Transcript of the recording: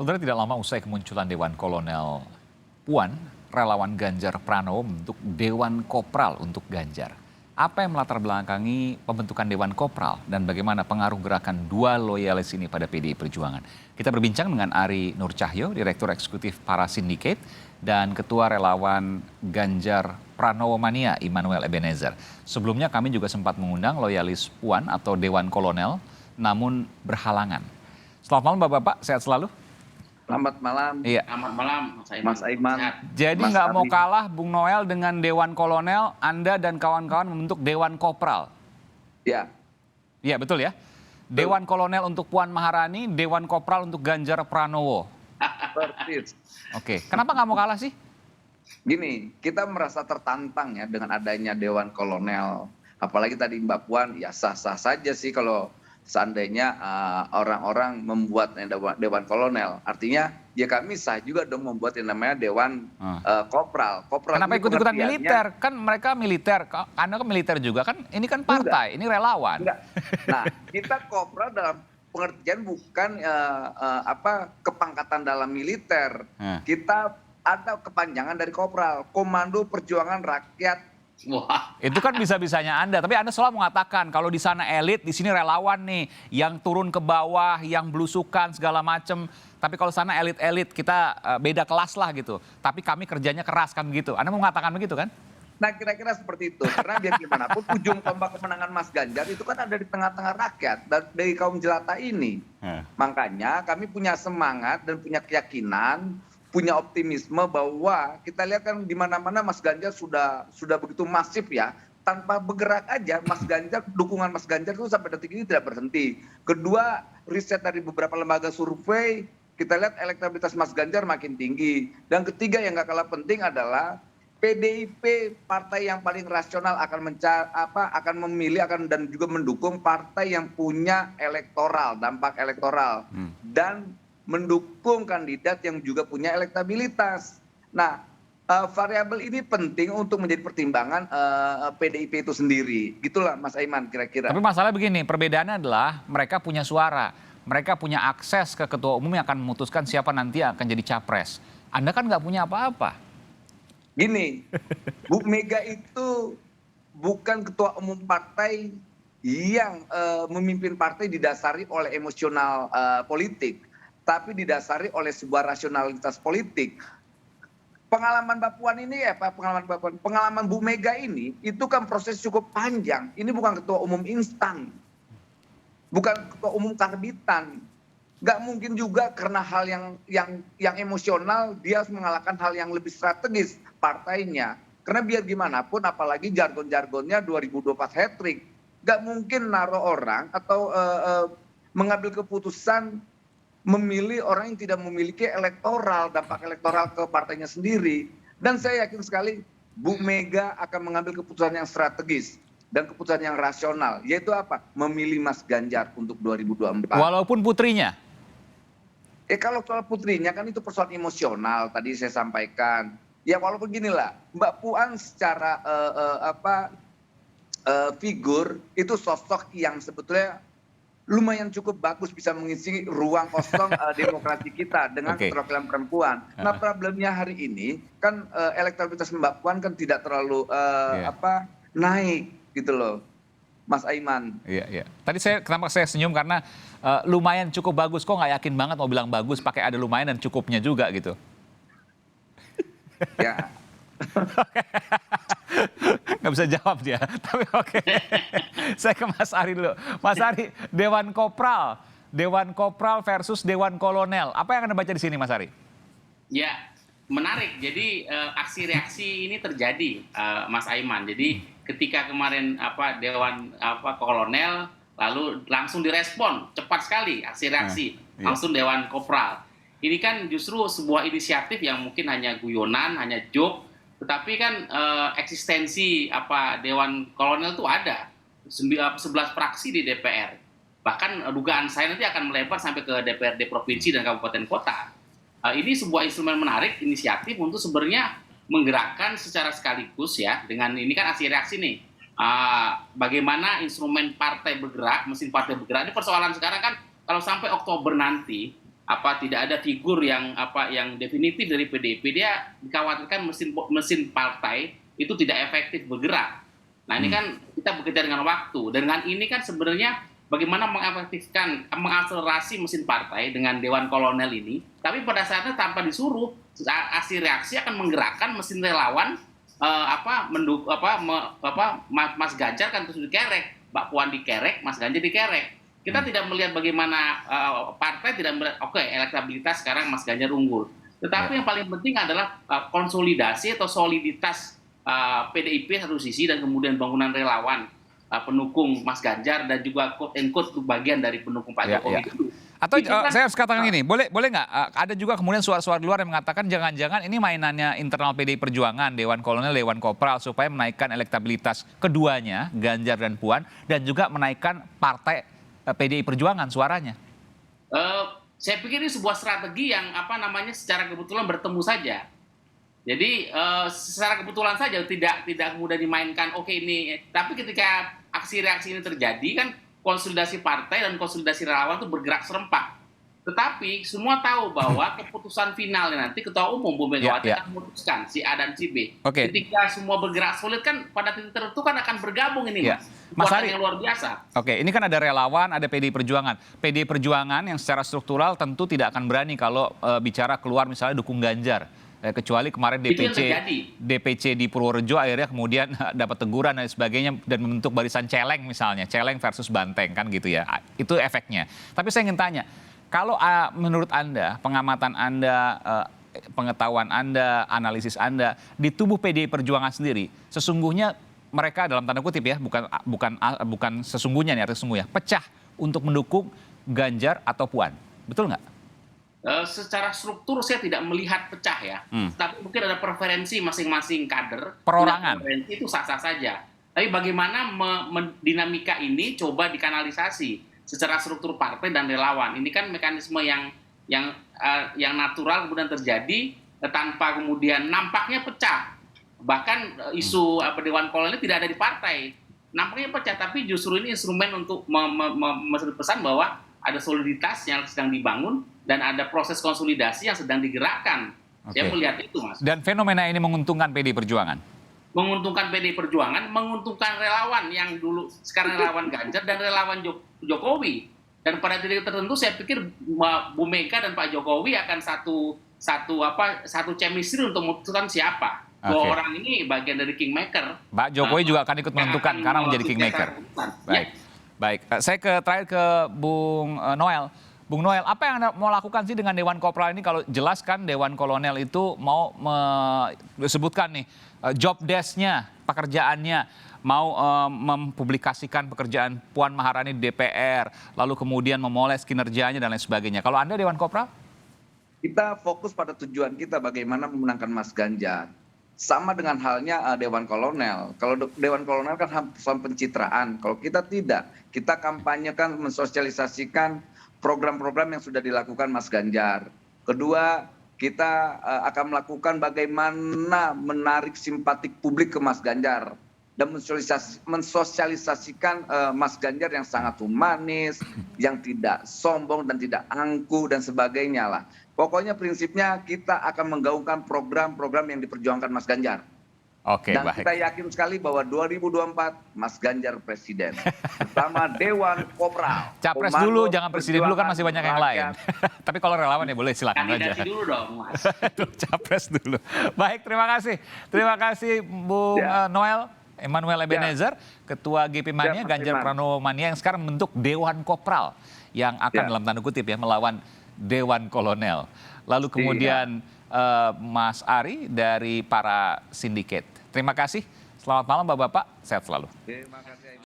Saudara, tidak lama usai kemunculan Dewan Kolonel Puan, relawan Ganjar Pranowo membentuk Dewan Kopral untuk Ganjar. Apa yang melatar belakangi pembentukan Dewan Kopral dan bagaimana pengaruh gerakan dua loyalis ini pada PDI Perjuangan? Kita berbincang dengan Ari Nur Cahyo, Direktur Eksekutif Para Syndicate, dan Ketua Relawan Ganjar Pranowo Mania, Immanuel Ebenezer. Sebelumnya kami juga sempat mengundang loyalis Puan atau Dewan Kolonel, namun berhalangan. Selamat malam Bapak-Bapak, sehat selalu? Selamat malam. Iya. Selamat malam, Mas Aiman. Jadi Mas nggak mau Ari. kalah Bung Noel dengan Dewan Kolonel, Anda dan kawan-kawan membentuk Dewan Kopral. Ya, Iya betul ya? Dewan Kolonel untuk Puan Maharani, Dewan Kopral untuk Ganjar Pranowo. persis. Oke, kenapa nggak mau kalah sih? Gini, kita merasa tertantang ya dengan adanya Dewan Kolonel. Apalagi tadi Mbak Puan, ya sah-sah saja sih kalau seandainya orang-orang membuat Dewan Kolonel. Artinya ya kami sah juga dong membuat yang namanya Dewan Kopral. Kopral Kenapa ini ikut-ikutan pengertiannya- militer? Kan mereka militer, Anda kan militer juga kan? Ini kan partai, ini relawan. Enggak. Nah, kita Kopral dalam pengertian bukan kepangkatan dalam militer. Kita ada kepanjangan dari Kopral, Komando Perjuangan Rakyat. Wah, Itu kan bisa-bisanya Anda, tapi Anda selalu mengatakan kalau di sana elit, di sini relawan nih, yang turun ke bawah, yang belusukan segala macem. Tapi kalau sana elit-elit, kita beda kelas lah gitu. Tapi kami kerjanya keras kan begitu. Anda mau mengatakan begitu kan? Nah, kira-kira seperti itu. Karena biar gimana pun ujung tombak kemenangan Mas Ganjar itu kan ada di tengah-tengah rakyat dan dari kaum jelata ini. Makanya kami punya semangat dan punya keyakinan, punya optimisme bahwa kita lihat kan di mana-mana Mas Ganjar sudah begitu masif ya. Tanpa bergerak aja Mas Ganjar, dukungan Mas Ganjar itu sampai detik ini tidak berhenti. Kedua, riset dari beberapa lembaga survei, kita lihat elektabilitas Mas Ganjar makin tinggi. Dan ketiga yang gak kalah penting adalah PDIP, partai yang paling rasional akan memilih dan juga mendukung partai yang punya dampak elektoral dan mendukung kandidat yang juga punya elektabilitas. Nah, variabel ini penting untuk menjadi pertimbangan PDIP itu sendiri. Gitulah Mas Aiman kira-kira. Tapi masalahnya begini, perbedaannya adalah mereka punya suara. Mereka punya akses ke ketua umum yang akan memutuskan siapa nanti yang akan jadi capres. Anda kan nggak punya apa-apa. Gini, Bu Mega itu bukan ketua umum partai yang memimpin partai didasari oleh emosional politik, tapi didasari oleh sebuah rasionalitas politik. Pengalaman Mbak Puan ini pengalaman Bu Mega ini itu kan proses cukup panjang. Ini bukan ketua umum instan, bukan ketua umum karbitan. Nggak mungkin juga karena hal yang emosional dia harus mengalahkan hal yang lebih strategis partainya. Karena biar gimana pun apalagi jargon-jargonnya 2024 hat-trick. Nggak mungkin naruh orang atau mengambil keputusan memilih orang yang tidak memiliki dampak elektoral ke partainya sendiri. Dan saya yakin sekali Bu Mega akan mengambil keputusan yang strategis dan keputusan yang rasional. Yaitu apa? Memilih Mas Ganjar untuk 2024. Walaupun putrinya. Kalau soal putrinya kan itu persoalan emosional tadi saya sampaikan. Ya walaupun ginilah, Mbak Puan secara figur itu sosok yang sebetulnya lumayan cukup bagus bisa mengisi ruang kosong demokrasi kita dengan keterwakilan perempuan. Nah problemnya hari ini kan elektabilitas Mbak Puan kan tidak terlalu naik gitu loh. Mas Aiman. Iya. Tadi kenapa saya senyum karena lumayan cukup bagus. Kok nggak yakin banget mau bilang bagus pakai ada lumayan dan cukupnya juga gitu. Ya. Nggak bisa jawab dia. Tapi oke. Saya ke Mas Ari dulu. Mas Ari, Dewan Kopral versus Dewan Kolonel. Apa yang Anda baca di sini, Mas Ari? ya menarik. Jadi aksi reaksi ini terjadi, Mas Aiman. Jadi ketika kemarin Dewan Kolonel, lalu langsung direspon cepat sekali aksi reaksi, langsung Dewan Kopral. Ini kan justru sebuah inisiatif yang mungkin hanya guyonan, hanya joke, tetapi kan eksistensi Dewan Kolonel itu ada 11 fraksi di DPR. Bahkan dugaan saya nanti akan melebar sampai ke DPRD provinsi dan kabupaten kota. Ini sebuah instrumen menarik, inisiatif untuk sebenarnya menggerakkan secara sekaligus ya, dengan ini kan aksi reaksi nih. Bagaimana instrumen partai bergerak, mesin partai bergerak. Ini persoalan sekarang kan kalau sampai Oktober nanti tidak ada figur yang definitif dari PDIP, dia dikhawatirkan mesin partai itu tidak efektif bergerak. Nah ini kan kita bekerja dengan waktu. Dengan ini kan sebenarnya bagaimana mengefektifkan, mengakselerasi mesin partai dengan Dewan Kolonel ini. Tapi pada saatnya tanpa disuruh, aksi reaksi akan menggerakkan mesin relawan. Mas Ganjar kan terus dikerek, Mbak Puan dikerek, Mas Ganjar dikerek. Kita tidak melihat bagaimana partai tidak melihat, oke, elektabilitas sekarang Mas Ganjar unggul. Tetapi yang paling penting adalah konsolidasi atau soliditas PDIP satu sisi dan kemudian bangunan relawan pendukung Mas Ganjar dan juga quote and quote bagian dari pendukung Pak Jokowi itu. Atau saya harus katakan gini, boleh nggak? Ada juga kemudian suara-suara di luar yang mengatakan jangan-jangan ini mainannya internal PDI Perjuangan, Dewan Kolonel, Dewan Kopral supaya menaikkan elektabilitas keduanya, Ganjar dan Puan, dan juga menaikkan partai PDI Perjuangan suaranya. Saya pikir ini sebuah strategi yang secara kebetulan bertemu saja. Jadi secara kebetulan saja tidak mudah dimainkan. Oke ini, tapi ketika aksi reaksi ini terjadi kan konsolidasi partai dan konsolidasi relawan itu bergerak serempak. Tetapi semua tahu bahwa keputusan finalnya nanti Ketua Umum Bu Megawati akan memutuskan si A dan si B. Ketika semua bergerak solid kan pada titik tertentu kan akan bergabung ini Mas Ari, yang luar biasa. Ini kan ada relawan, ada PDI Perjuangan. PDI Perjuangan yang secara struktural tentu tidak akan berani kalau bicara keluar misalnya dukung Ganjar. Kecuali kemarin DPC di Purworejo akhirnya kemudian dapat teguran dan sebagainya dan membentuk barisan celeng misalnya, celeng versus banteng kan gitu ya. Itu efeknya. Tapi saya ingin tanya, kalau menurut Anda, pengamatan Anda, pengetahuan Anda, analisis Anda di tubuh PDI Perjuangan sendiri, sesungguhnya mereka dalam tanda kutip ya, bukan sesungguhnya nih, artinya sesungguhnya pecah untuk mendukung Ganjar atau Puan, betul nggak? Secara struktur saya tidak melihat pecah ya, tapi mungkin ada preferensi masing-masing kader. Perorangan. Preferensi itu sah-sah saja. Tapi bagaimana dinamika ini coba dikanalisasi secara struktur partai dan relawan. Ini kan mekanisme yang natural kemudian terjadi tanpa kemudian nampaknya pecah. Bahkan isu Dewan Kolonel tidak ada di partai. Nampaknya pecah, tapi justru ini instrumen untuk memberi pesan bahwa ada soliditas yang sedang dibangun dan ada proses konsolidasi yang sedang digerakkan. Saya melihat itu, Mas. Dan fenomena ini menguntungkan PDI Perjuangan? Menguntungkan PDI Perjuangan, menguntungkan relawan yang dulu sekarang relawan Ganjar dan relawan Jokowi. Dan pada titik tertentu saya pikir Bu Mega dan Pak Jokowi akan satu chemistry untuk memutuskan siapa. Dua orang ini bagian dari kingmaker. Pak Jokowi juga akan ikut menentukan karena menjadi kingmaker. Baik. Saya terakhir ke Bung Noel. Bung Noel, apa yang Anda mau lakukan sih dengan Dewan Kopral ini? Kalau jelas kan Dewan Kolonel itu mau disebutkan nih job desk-nya, pekerjaannya, mau mempublikasikan pekerjaan Puan Maharani di DPR, lalu kemudian memoles kinerjanya dan lain sebagainya. Kalau Anda Dewan Kopral? Kita fokus pada tujuan kita bagaimana memenangkan Mas Ganjar. Sama dengan halnya Dewan Kolonel. Kalau Dewan Kolonel kan soal pencitraan. Kalau kita tidak, kita kampanyekan, mensosialisasikan program-program yang sudah dilakukan Mas Ganjar. Kedua, kita akan melakukan bagaimana menarik simpatik publik ke Mas Ganjar dan mensosialisasikan Mas Ganjar yang sangat humanis, yang tidak sombong dan tidak angkuh dan sebagainya lah. Pokoknya prinsipnya kita akan menggaungkan program-program yang diperjuangkan Mas Ganjar. Dan kita yakin sekali bahwa 2024 Mas Ganjar presiden bersama Dewan Kopral. Capres dulu, jangan presiden dulu kan masih banyak yang lain. Tapi kalau relawan ya boleh silakan aja. Kandidasi dulu dong, Mas. Capres dulu. Baik, terima kasih. Terima kasih Bung Noel Emmanuel Ebenezer, Ketua GP Mania, Ganjar Pranowo Mania yang sekarang membentuk Dewan Kopral yang akan dalam tanda kutip ya melawan Dewan Kolonel. Lalu kemudian Mas Ari dari para sindiket. Terima kasih. Selamat malam Bapak-Bapak. Sehat selalu. Terima kasih.